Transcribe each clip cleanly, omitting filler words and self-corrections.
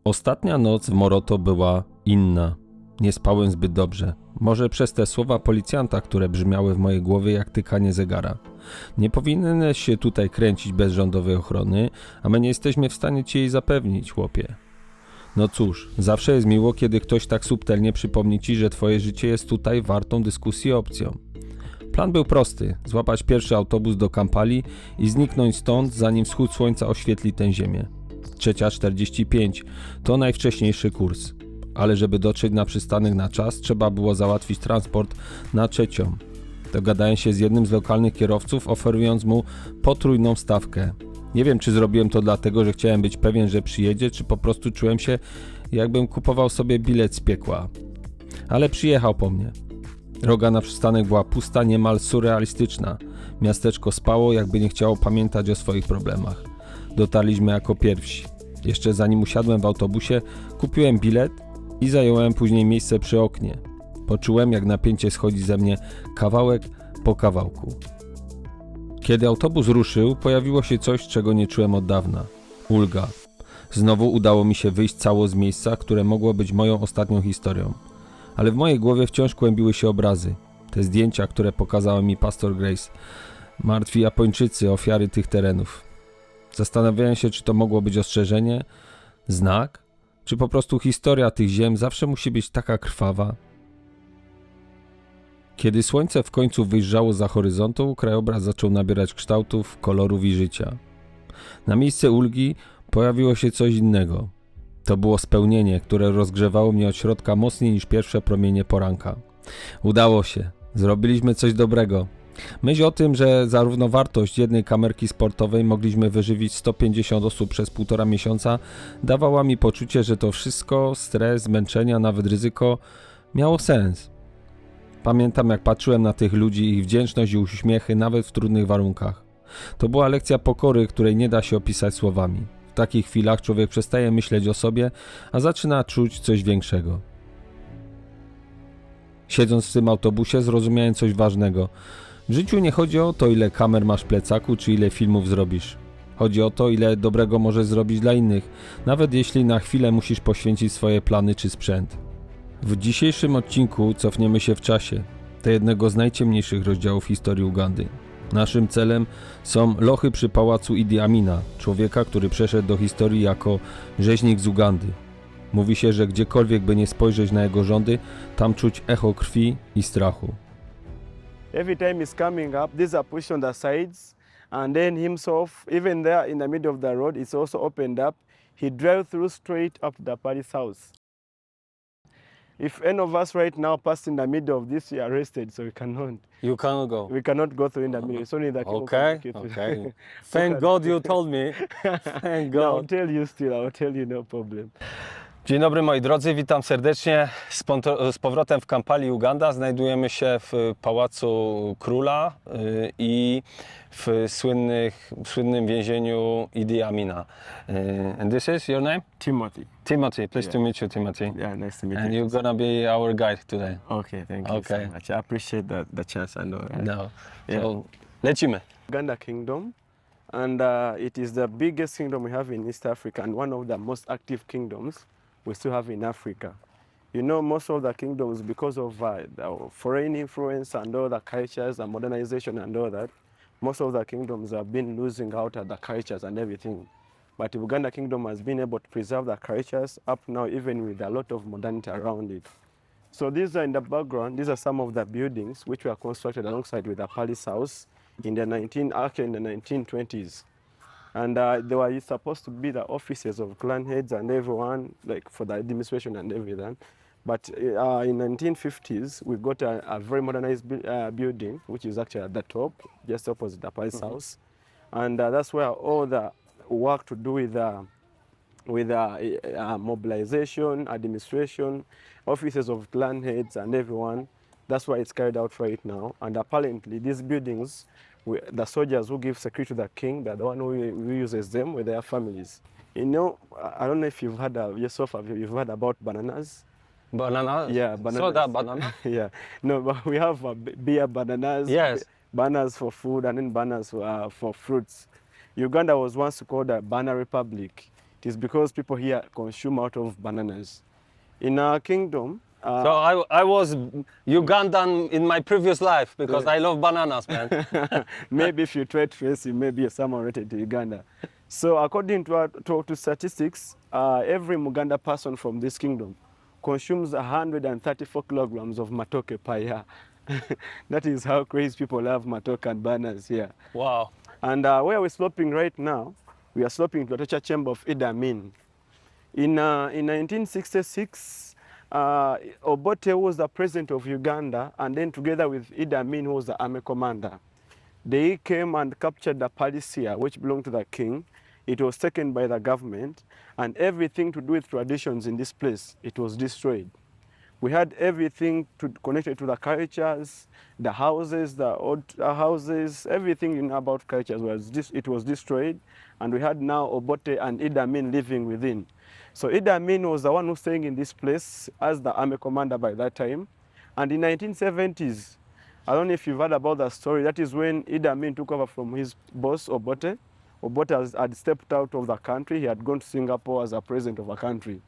Ostatnia noc w Moroto była inna. Nie spałem zbyt dobrze. Może przez te słowa policjanta, które brzmiały w mojej głowie jak tykanie zegara. Nie powinieneś się tutaj kręcić bez rządowej ochrony, a my nie jesteśmy w stanie ci jej zapewnić, chłopie. No cóż, zawsze jest miło, kiedy ktoś tak subtelnie przypomni ci, że twoje życie jest tutaj wartą dyskusji opcją. Plan był prosty, złapać pierwszy autobus do Kampali i zniknąć stąd, zanim wschód słońca oświetli tę ziemię. 3:45 to najwcześniejszy kurs, ale żeby dotrzeć na przystanek na czas, trzeba było załatwić transport na Trzecią. Dogadałem się z jednym z lokalnych kierowców, oferując mu potrójną stawkę. Nie wiem, czy zrobiłem to dlatego, że chciałem być pewien, że przyjedzie, czy po prostu czułem się, jakbym kupował sobie bilet z piekła. Ale przyjechał po mnie. Droga na przystanek była pusta, niemal surrealistyczna. Miasteczko spało, jakby nie chciało pamiętać o swoich problemach. Dotarliśmy jako pierwsi. Jeszcze zanim usiadłem w autobusie, kupiłem bilet i zająłem później miejsce przy oknie. Poczułem, jak napięcie schodzi ze mnie kawałek po kawałku. Kiedy autobus ruszył, pojawiło się coś, czego nie czułem od dawna. Ulga. Znowu udało mi się wyjść cało z miejsca, które mogło być moją ostatnią historią. Ale w mojej głowie wciąż kłębiły się obrazy. Te zdjęcia, które pokazała mi pastor Grace. Martwi Japończycy, ofiary tych terenów. Zastanawiałem się, czy to mogło być ostrzeżenie, znak, czy po prostu historia tych ziem zawsze musi być taka krwawa. Kiedy słońce w końcu wyjrzało za horyzontu, krajobraz zaczął nabierać kształtów, kolorów i życia. Na miejsce ulgi pojawiło się coś innego. To było spełnienie, które rozgrzewało mnie od środka mocniej niż pierwsze promienie poranka. Udało się. Zrobiliśmy coś dobrego. Myśl o tym, że za równowartość jednej kamerki sportowej mogliśmy wyżywić 150 osób przez 1,5 miesiąca, dawała mi poczucie, że to wszystko, stres, zmęczenia, nawet ryzyko, miało sens. Pamiętam, jak patrzyłem na tych ludzi, ich wdzięczność i uśmiechy nawet w trudnych warunkach. To była lekcja pokory, której nie da się opisać słowami. W takich chwilach człowiek przestaje myśleć o sobie, a zaczyna czuć coś większego. Siedząc w tym autobusie, zrozumiałem coś ważnego. W życiu nie chodzi o to, ile kamer masz w plecaku, czy ile filmów zrobisz. Chodzi o to, ile dobrego możesz zrobić dla innych, nawet jeśli na chwilę musisz poświęcić swoje plany czy sprzęt. W dzisiejszym odcinku cofniemy się w czasie, do jednego z najciemniejszych rozdziałów historii Ugandy. Naszym celem są lochy przy pałacu Idi Amina, człowieka, który przeszedł do historii jako rzeźnik z Ugandy. Mówi się, że gdziekolwiek by nie spojrzeć na jego rządy, tam czuć echo krwi i strachu. Every time he's coming up, these are pushed on the sides, and then himself, even there in the middle of the road, it's also opened up. He drove through straight up to the palace house. If any of us right now passed in the middle of this, we are arrested, so we cannot. You cannot go. We cannot go through in the middle. It's only that. Okay. Thank God you told me. Thank No, I'll God. tell you still. I'll tell you, no problem. Dzień dobry moi drodzy, witam serdecznie z powrotem w Kampali, Uganda. Znajdujemy się w Pałacu Króla i w słynnym więzieniu Idi Amina. And this is your name? Timothy. Timothy. Pleased to Yeah. meet you, Timothy. Yeah, nice to meet And you. you're gonna be our guide today. Okay, thank you Okay. so much. I appreciate the chance. I know. No. Yeah. So, lecimy. Uganda Kingdom, and it is the biggest kingdom we have in East Africa and one of the most active kingdoms we still have in Africa. You know, most of the kingdoms, because of the foreign influence and all the cultures and modernization and all that, most of the kingdoms have been losing out at the cultures and everything. But the Uganda Kingdom has been able to preserve the cultures up now, even with a lot of modernity around it. So these are in the background. These are some of the buildings which were constructed alongside with the palace house in the 1920s. And they were supposed to be the offices of clan heads and everyone, like for the administration and everything. But in 1950s, we got a very modernized building, which is actually at the top, just opposite the palace house. And that's where all the work to do with mobilization, administration, offices of clan heads and everyone, that's why it's carried out right now. And apparently these buildings, the soldiers who give security to the king, they're the one who uses them with their families. You know, I don't know if you've heard you've heard about bananas. Banana? Yeah, bananas. So that banana? Yeah. No, but we have beer bananas. Yes. Bananas for food and then bananas for fruits. Uganda was once called a banana republic. It It is because people here consume out of bananas. In our kingdom, So I was Ugandan in my previous life because I love bananas, man. maybe if you try to trace, you may be someone related to Uganda. So according to statistics, every Muganda person from this kingdom consumes 134 kilograms of matoke per year. That is how crazy people love matoke and bananas here. Wow. And where we're sloping right now, we are sloping to the torture chamber of Idi Amin. In 1966, Obote was the president of Uganda, and then together with Idi Amin, who was the army commander, they came and captured the palace here, which belonged to the king. It was taken by the government, and everything to do with traditions in this place, it was destroyed. We had everything connected to the cultures, the houses, the old houses, everything about cultures it was destroyed, and we had now Obote and Idi Amin living within. So Idi Amin was the one who was staying in this place as the army commander by that time. And in 1970s, I don't know if you've heard about that story, that is when Idi Amin took over from his boss, Obote. Obote had stepped out of the country. He had gone to Singapore as a president of a country.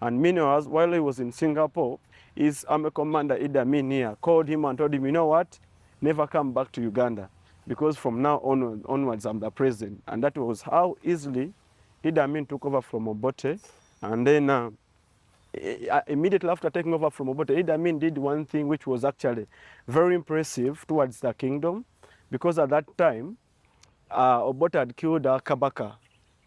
And meanwhile, while he was in Singapore, his army commander, Idi Amin here, called him and told him, you know what, never come back to Uganda, because from now onwards, I'm the president. And that was how easily Idi Amin took over from Obote. And then immediately after taking over from Obote, Idi Amin did one thing which was actually very impressive towards the kingdom, because at that time, Obote had killed Kabaka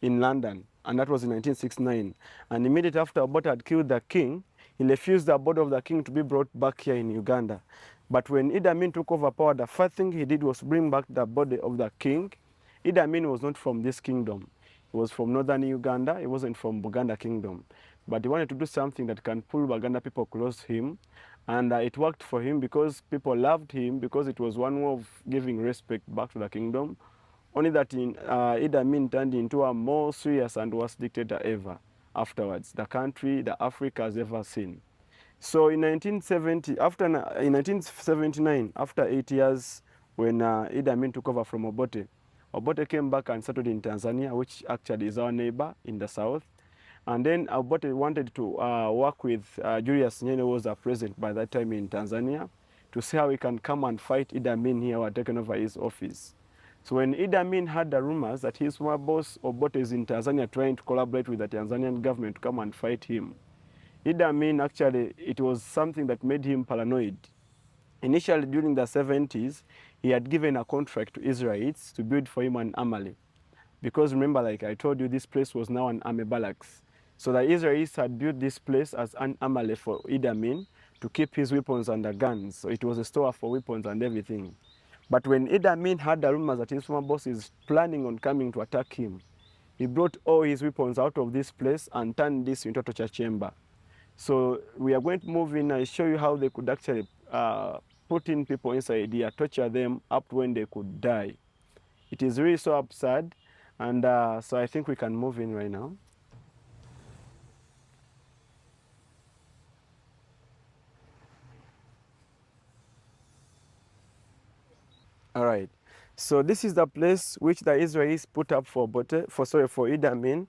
in London, and that was in 1969. And immediately after Obote had killed the king, he refused the body of the king to be brought back here in Uganda. But when Idi Amin took over power, the first thing he did was bring back the body of the king. Idi Amin was not from this kingdom. He was from northern Uganda. He wasn't from Buganda kingdom. But he wanted to do something that can pull Buganda people close to him. And it worked for him because people loved him, because it was one way of giving respect back to the kingdom. Only that Idi Amin turned into a more serious and worse dictator ever afterwards, the country, the Africa has ever seen. So in 1979, after 8 years, when Idi Amin took over from Obote, Obote came back and settled in Tanzania, which actually is our neighbor in the south. And then Obote wanted to work with Julius Nyerere, who was the president by that time in Tanzania, to see how he can come and fight Idi Amin here who had taken over his office. So when Idi Amin heard the rumors that his former boss Obote is in Tanzania trying to collaborate with the Tanzanian government to come and fight him, Idi Amin actually, it was something that made him paranoid. Initially during the 70s, he had given a contract to Israelites to build for him an armory. Because remember, like I told you, this place was now an army barracks. So the Israelis had built this place as an armory for Idi Amin to keep his weapons and the guns. So it was a store for weapons and everything. But when Idi Amin heard the rumors that his former boss is planning on coming to attack him, he brought all his weapons out of this place and turned this into a torture chamber. So we are going to move in and show you how they could actually put in people inside here, torture them up to when they could die. It is really so absurd, and so I think we can move in right now. All right. So this is the place which the Israelis put up for Idi Amin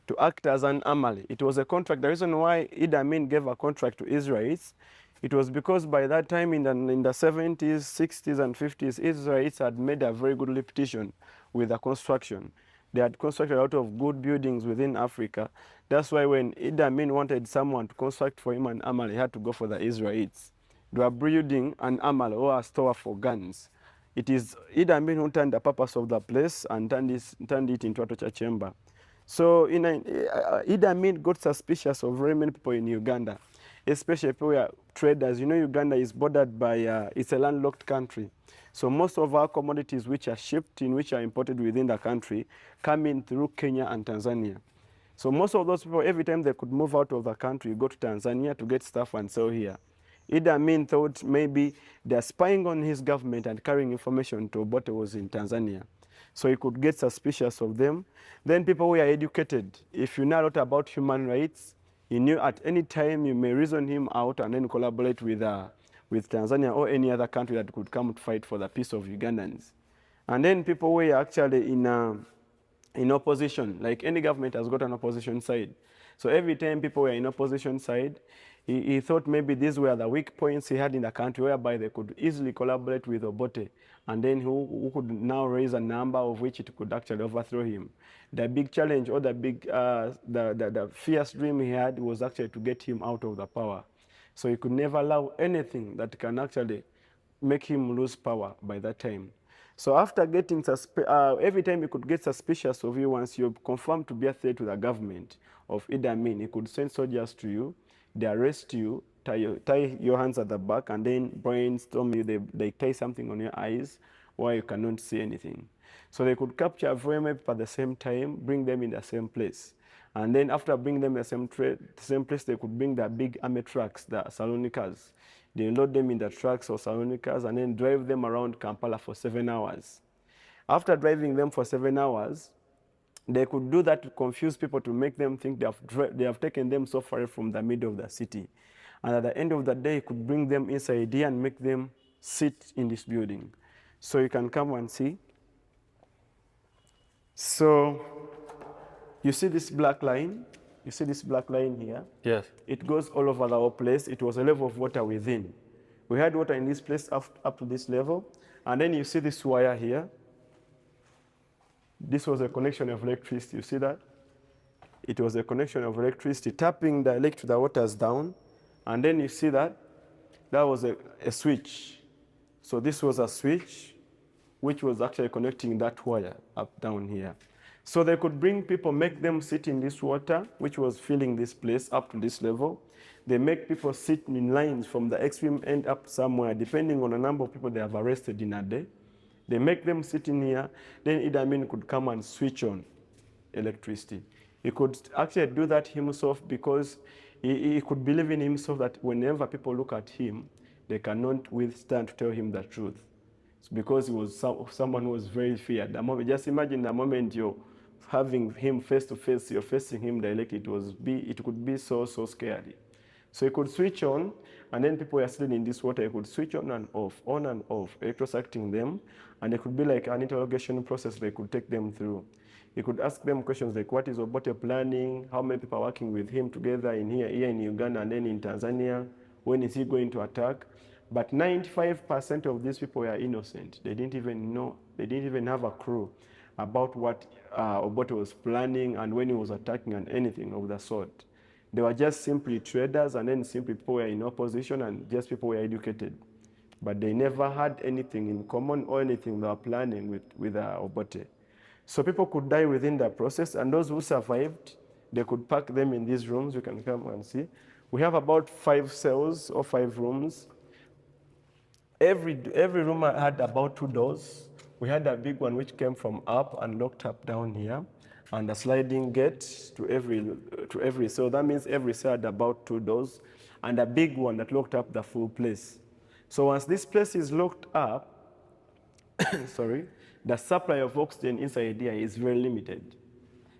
to act as an armory. It was a contract. The reason why Idi Amin gave a contract to Israelis, it was because by that time in the 70s, 60s, and 50s, Israelis had made a very good reputation with the construction. They had constructed a lot of good buildings within Africa. That's why when Idi Amin wanted someone to construct for him an armory, he had to go for the Israelis. They were building an armory or a store for guns. It is Idi Amin who turned the purpose of the place and turned it into a torture chamber. So Idi Amin got suspicious of very many people in Uganda, especially people who are traders. You know, Uganda is bordered by, it's a landlocked country. So most of our commodities which are shipped in, which are imported within the country, come in through Kenya and Tanzania. So most of those people, every time they could move out of the country, go to Tanzania to get stuff and sell here. Idi Amin thought maybe they're spying on his government and carrying information to Obote was in Tanzania. So he could get suspicious of them. Then people who are educated, if you know a lot about human rights, you knew at any time you may reason him out and then collaborate with Tanzania or any other country that could come to fight for the peace of Ugandans. And then people who are actually in opposition, like any government has got an opposition side. So every time people were in opposition side, he thought maybe these were the weak points he had in the country whereby they could easily collaborate with Obote, and then who could now raise a number of which it could actually overthrow him. The big challenge or the big, the fierce dream he had was actually to get him out of the power. So he could never allow anything that can actually make him lose power by that time. So after getting, every time he could get suspicious of you, once you're confirmed to be a threat to the government of Idi Amin, he could send soldiers to you, they arrest you, tie your hands at the back, and then brainstorm you, they tie something on your eyes where you cannot see anything. So they could capture very many people at the same time, bring them in the same place. And then after bringing them in the same place, they could bring the big army trucks, the Salonicas. They load them in the trucks or Salonicas and then drive them around Kampala for 7 hours. After driving them for 7 hours, they could do that to confuse people, to make them think they have taken them so far from the middle of the city. And at the end of the day, it could bring them inside here and make them sit in this building. So you can come and see. So you see this black line? You see this black line here? Yes. It goes all over the whole place. It was a level of water within. We had water in this place up to this level. And then you see this wire here. This was a connection of electricity. You see that? It was a connection of electricity tapping the the waters down. And then you see that? That was a switch. So this was a switch which was actually connecting that wire up down here. So they could bring people, make them sit in this water, which was filling this place up to this level. They make people sit in lines from the extreme end up somewhere, depending on the number of people they have arrested in a day. They make them sit in here. Then Idi Amin could come and switch on electricity. He could actually do that himself because he could believe in himself that whenever people look at him, they cannot withstand to tell him the truth. It's because he was someone who was very feared. Just imagine the moment you're having him face to face, you're facing him directly, it could be so scary. So he could switch on, and then people were sitting in this water, he could switch on and off, electrocuting them, and it could be like an interrogation process they could take them through. He could ask them questions like, what is Obote planning? How many people are working with him together here in Uganda and then in Tanzania? When is he going to attack? But 95% of these people were innocent. They didn't even know, they didn't even have a clue about what Obote was planning and when he was attacking and anything of the sort. They were just simply traders, and then simply people were in opposition and just people were educated. But they never had anything in common or anything they were planning with Obote. So people could die within the process, and those who survived, they could pack them in these rooms. You can come and see. We have about 5 cells or 5 rooms. Every room had about 2 doors. We had a big one which came from up and locked up down here, and a sliding gate to every cell. That means every cell had about 2 doors, and a big one that locked up the full place. So once this place is locked up, sorry, the supply of oxygen inside here is very limited.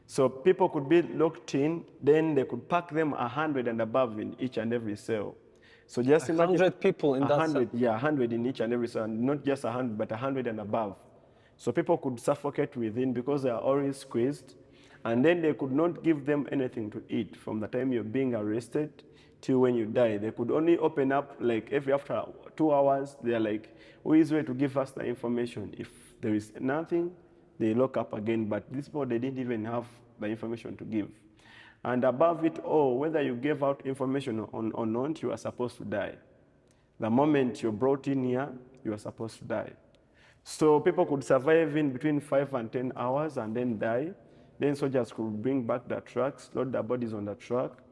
So people could be locked in, then they could pack them 100 and above in each and every cell. So just imagine 100 people in that cell? 100, yeah, 100 in each and every cell, and not just 100, but 100 and above. So people could suffocate within because they are always squeezed, and then they could not give them anything to eat from the time you're being arrested till when you die. They could only open up like after 2 hours. They're like, who is ready to give us the information? If there is nothing, they lock up again. But these people, they didn't even have the information to give. And above it all, whether you gave out information or not, you are supposed to die. The moment you're brought in here, you are supposed to die. So people could survive in between 5 and 10 hours and then die. Then soldiers could bring back the trucks, load the bodies on the truck,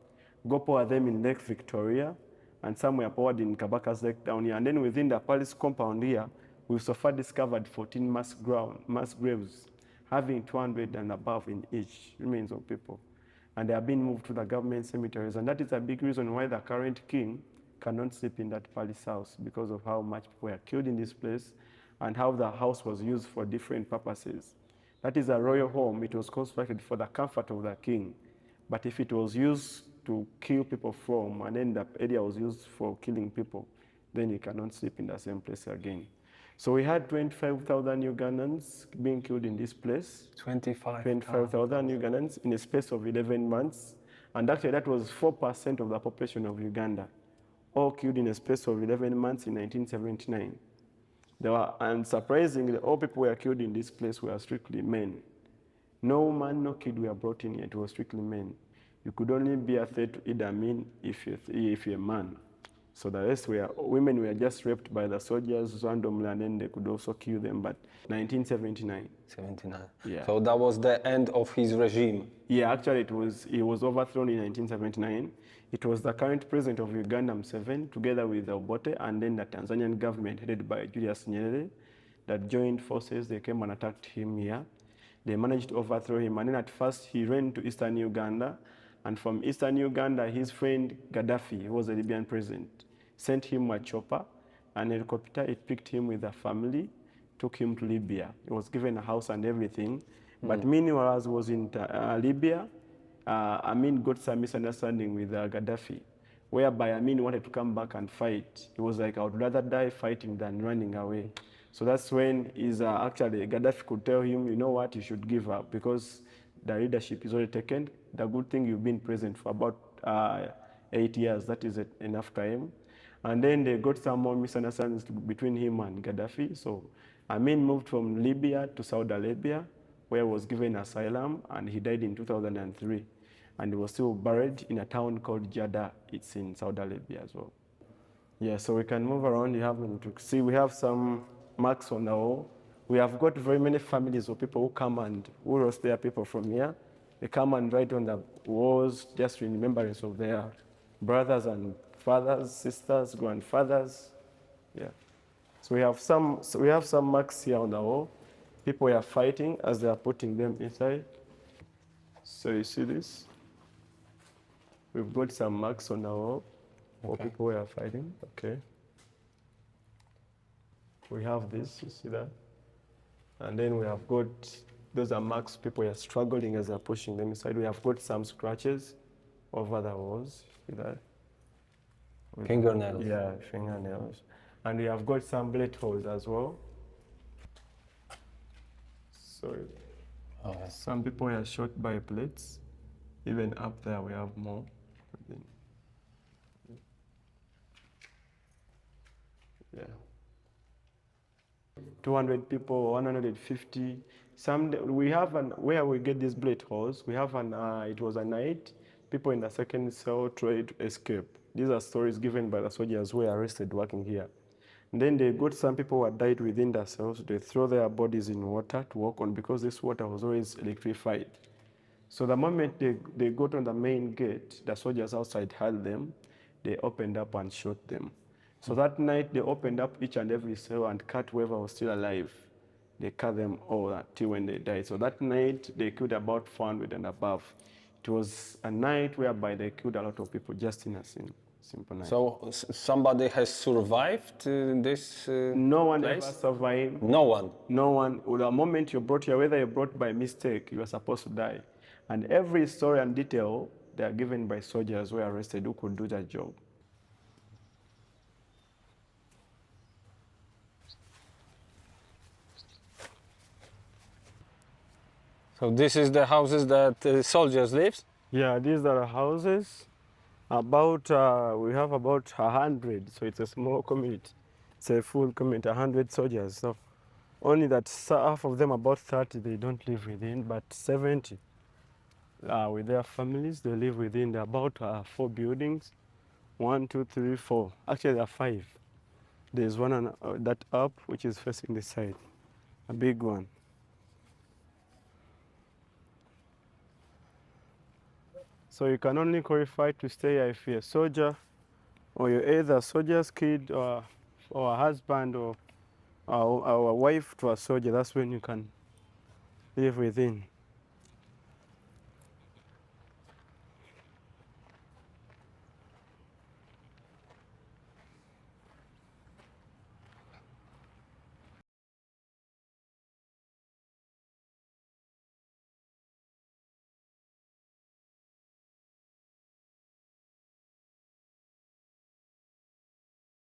go pour them in Lake Victoria, and some were poured in Kabaka's Lake down here. And then within the palace compound here, we've so far discovered 14 mass graves, having 200 and above in each remains of people. And they are being moved to the government cemeteries. And that is a big reason why the current king cannot sleep in that palace house, because of how much people were killed in this place and how the house was used for different purposes. That is a royal home. It was constructed for the comfort of the king. But if it was used to kill people from, and then the area was used for killing people, then he cannot sleep in the same place again. So we had 25,000 Ugandans being killed in this place. 25,000 Ugandans in a space of 11 months. And actually that was 4% of the population of Uganda, all killed in a space of 11 months in 1979. And surprisingly, all people who were killed in this place were strictly men. No man, no kid were brought in here, it was strictly men. You could only be a threat to Idi Amin if you're a man. So the rest were, women were just raped by the soldiers randomly, and then they could also kill them. But 1979. 79. Yeah. So that was the end of his regime. Yeah, actually he was overthrown in 1979. It was the current president of Uganda, Museveni, together with Obote, and then the Tanzanian government headed by Julius Nyerere, that joined forces. They came and attacked him here. They managed to overthrow him, and then at first he ran to eastern Uganda, and from eastern Uganda, his friend Gaddafi, who was the Libyan president, sent him a chopper, and a helicopter. It picked him with a family, took him to Libya. He was given a house and everything. But meanwhile, as he was in Libya, Amin got some misunderstanding with Gaddafi, whereby Amin wanted to come back and fight. He was like, I would rather die fighting than running away. So that's when actually Gaddafi could tell him, you know what, you should give up because the leadership is already taken. The good thing, you've been present for about 8 years. That is enough time. And then they got some more misunderstandings between him and Gaddafi. So Amin moved from Libya to Saudi Arabia, where he was given asylum, and he died in 2003. And he was still buried in a town called Jeddah. It's in Saudi Arabia as well. Yeah, so we can move around. You have to see, we have some marks on the wall. We have got very many families of people who come and who lost their people from here. They come and write on the walls just in remembrance of their brothers and fathers, sisters, grandfathers. Yeah. So we have some marks here on the wall. People are fighting as they are putting them inside. So you see this? We've got some marks on the wall where people are fighting. Okay. We have this, you see that? And then we have got, those are marks, people are struggling as they're pushing them inside. We have got some scratches over the walls, see that? Fingernails. Yeah, fingernails. And we have got some bullet holes as well. So some people are shot by bullets. Even up there we have more. Yeah. 200 people, 150. We have where we get these bullet holes, we have it was a night, people in the second cell tried to escape. These are stories given by the soldiers who were arrested working here. And then they got some people who had died within the cells. They throw their bodies in water to walk on because this water was always electrified. So the moment they got on the main gate, the soldiers outside held them. They opened up and shot them. So that night they opened up each and every cell and cut whoever was still alive. They cut them all until when they died. So that night they killed about 400 and above. It was a night whereby they killed a lot of people just in a simple night. So somebody has survived this No one place? ever survived. No one. No one. The moment you're brought here, whether you're brought by mistake, you are supposed to die. And every story and detail they are given by soldiers who were arrested who could do that job. So this is the houses that soldiers live? Yeah, these are houses. We have about 100, so it's a small community. It's a full community, 100 soldiers. So only that half of them, about 30, they don't live within, but 70 with their families, they live within. There are about 4 buildings. 1, 2, 3, 4. Actually, there are 5. There's one on that up, which is facing the side, a big one. So you can only qualify to stay here if you're a soldier, or you're either a soldier's kid, or a husband, or a wife to a soldier. That's when you can live within.